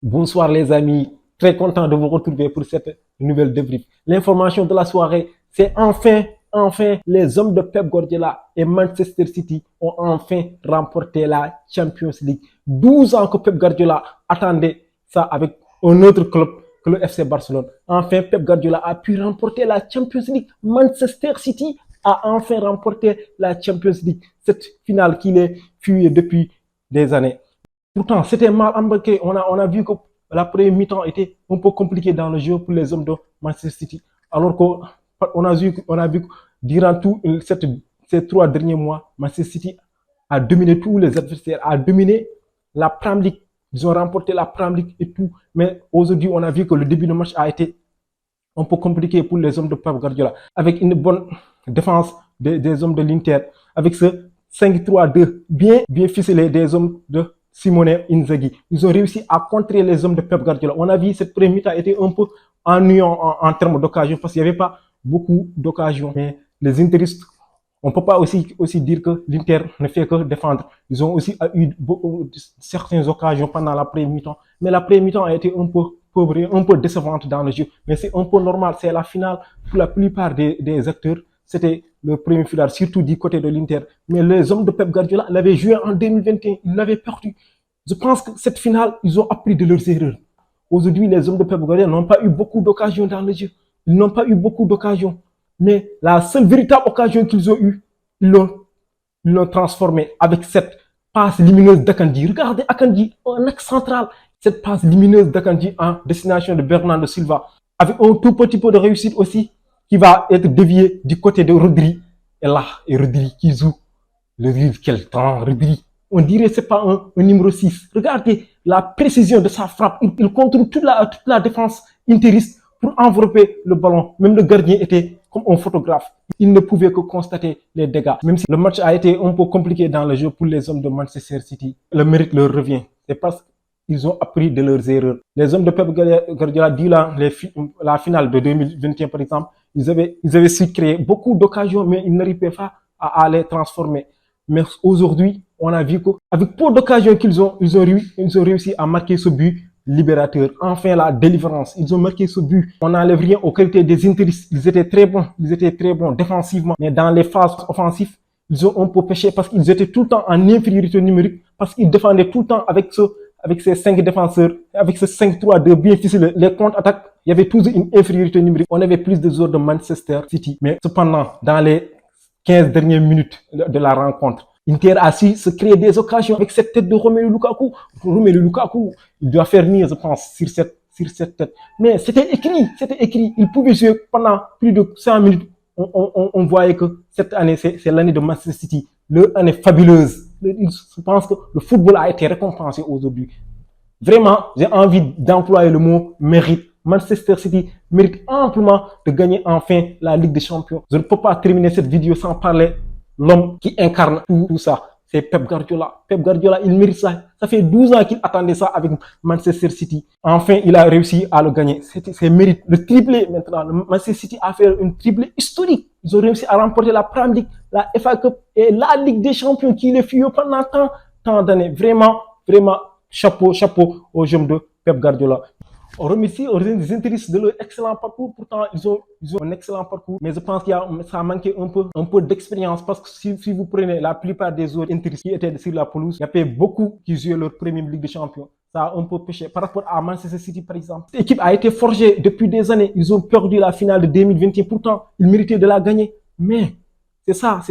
Bonsoir les amis, très content de vous retrouver pour cette nouvelle débrief. L'information de la soirée, c'est enfin, les hommes de Pep Guardiola et Manchester City ont enfin remporté la Champions League. 12 ans que Pep Guardiola attendait ça avec un autre club que le FC Barcelone. Enfin, Pep Guardiola a pu remporter la Champions League. Manchester City a enfin remporté la Champions League. Cette finale qu'il est fuyée depuis des années. Pourtant, c'était mal embarqué. On a vu que la première mi-temps était un peu compliquée dans le jeu pour les hommes de Manchester City. Alors qu'on a vu que durant ces 3 derniers mois, Manchester City a dominé tous les adversaires, a dominé la Premier League. Ils ont remporté la Premier League et tout. Mais aujourd'hui, on a vu que le début de match a été un peu compliqué pour les hommes de Pep Guardiola. Avec une bonne défense des hommes de l'Inter, avec ce 5-3-2 bien ficelé des hommes de Simone Inzaghi. Ils ont réussi à contrer les hommes de Pep Guardiola. On a vu cette première mi-temps était un peu ennuyant en termes d'occasion parce qu'il n'y avait pas beaucoup d'occasions. Mais les Interistes, on ne peut pas aussi dire que l'Inter ne fait que défendre. Ils ont aussi eu certaines occasions pendant la première mi-temps. Mais la première mi-temps a été un peu pauvre, un peu décevante dans le jeu. Mais c'est un peu normal. C'est la finale pour la plupart des acteurs. C'était le premier final, surtout du côté de l'Inter. Mais les hommes de Pep Guardiola l'avaient joué en 2021. Ils l'avaient perdu. Je pense que cette finale, ils ont appris de leurs erreurs. Aujourd'hui, les hommes de Pep Guardiola n'ont pas eu beaucoup d'occasions dans le jeu. Ils n'ont pas eu beaucoup d'occasions. Mais la seule véritable occasion qu'ils ont eue, ils l'ont transformée avec cette passe lumineuse d'Akanji. Regardez Akanji, un axe central. Cette passe lumineuse d'Akanji en destination de Bernardo Silva. Avec un tout petit peu de réussite aussi, qui va être dévié du côté de Rodri. Et là, Rodri qui joue. Le livre, quel temps, Rodri. On dirait que ce n'est pas un numéro 6. Regardez la précision de sa frappe. Il contrôle toute la défense interiste pour envelopper le ballon. Même le gardien était comme un photographe. Il ne pouvait que constater les dégâts. Même si le match a été un peu compliqué dans le jeu pour les hommes de Manchester City, le mérite leur revient. C'est parce qu'ils ont appris de leurs erreurs. Les hommes de Pep Guardiola, durant la finale de 2021 par exemple, ils avaient su créer beaucoup d'occasions, mais ils n'arrivaient pas à les transformer. Mais aujourd'hui, on a vu qu'avec peu d'occasions qu'ils ont réussi à marquer ce but libérateur. Enfin, la délivrance. Ils ont marqué ce but. On n'enlève rien aux qualités des interistes. Ils étaient très bons défensivement. Mais dans les phases offensives, ils ont un peu péché parce qu'ils étaient tout le temps en infériorité numérique, parce qu'ils défendaient tout le temps avec ces 5 défenseurs, avec ce 5-3-2 bien ficelé. Les contre-attaques, il y avait toujours une infériorité numérique. On avait plus de joueurs de Manchester City. Mais cependant, dans les 15 dernières minutes de la rencontre, Inter a su se créer des occasions avec cette tête de Romelu Lukaku. Romelu Lukaku, il doit faire mieux, je pense, sur cette tête. Mais c'était écrit. Il pouvait jouer pendant plus de 100 minutes. On voyait que cette année, c'est l'année de Manchester City. Leur année fabuleuse. Je pense que le football a été récompensé aujourd'hui. Vraiment, j'ai envie d'employer le mot mérite. Manchester City mérite amplement de gagner enfin la Ligue des Champions. Je ne peux pas terminer cette vidéo sans parler l'homme qui incarne tout ça. C'est Pep Guardiola. Pep Guardiola, il mérite ça. Ça fait 12 ans qu'il attendait ça avec Manchester City. Enfin, il a réussi à le gagner. C'est mérite. Le triplé maintenant. Manchester City a fait une triplé historique. Ils ont réussi à remporter la Premier League, la FA Cup et la Ligue des Champions qui les fut pendant tant d'années. Vraiment, chapeau aux jeunes de Pep Guardiola. On remercie les intéressés de leur excellent parcours. Pourtant, ils ont un excellent parcours. Mais je pense que ça a manqué un peu d'expérience. Parce que si vous prenez la plupart des autres intéressés qui étaient sur la pelouse, il y avait beaucoup qui jouaient leur première Ligue des Champions. Ça a un peu péché. Par rapport à Manchester City, par exemple. Cette équipe a été forgée depuis des années. Ils ont perdu la finale de 2021. Pourtant, ils méritaient de la gagner. Mais c'est ça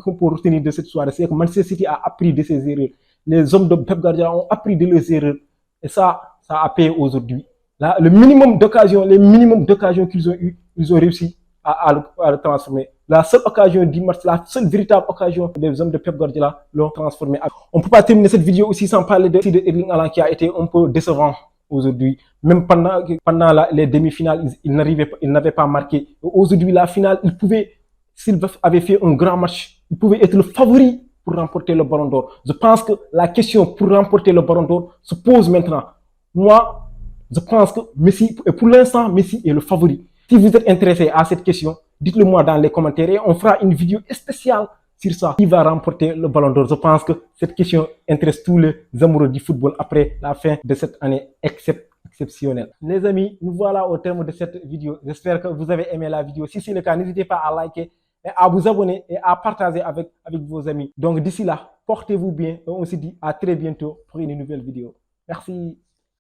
qu'on peut retenir de cette soirée. C'est que Manchester City a appris de ses erreurs. Les hommes de Pep Guardiola ont appris de leurs erreurs. Et ça a payé aujourd'hui. Là, les minimums d'occasions qu'ils ont eu, ils ont réussi à le transformer. La seule occasion du match, la seule véritable occasion des hommes de Pep Guardiola l'ont transformé. On ne peut pas terminer cette vidéo aussi sans parler de Erling Haaland qui a été un peu décevant aujourd'hui. Même pendant les demi-finales, il n'avait pas marqué. Aujourd'hui, la finale, s'il avait fait un grand match, il pouvait être le favori pour remporter le Ballon d'Or. Je pense que la question pour remporter le Ballon d'Or se pose maintenant. Moi, je pense que Messi, pour l'instant, Messi est le favori. Si vous êtes intéressé à cette question, dites-le moi dans les commentaires et on fera une vidéo spéciale sur ça. Qui va remporter le ballon d'or? Je pense que cette question intéresse tous les amoureux du football après la fin de cette année exceptionnelle. Les amis, nous voilà au terme de cette vidéo. J'espère que vous avez aimé la vidéo. Si c'est le cas, n'hésitez pas à liker et à vous abonner et à partager avec vos amis. Donc d'ici là, portez-vous bien et on se dit à très bientôt pour une nouvelle vidéo. Merci.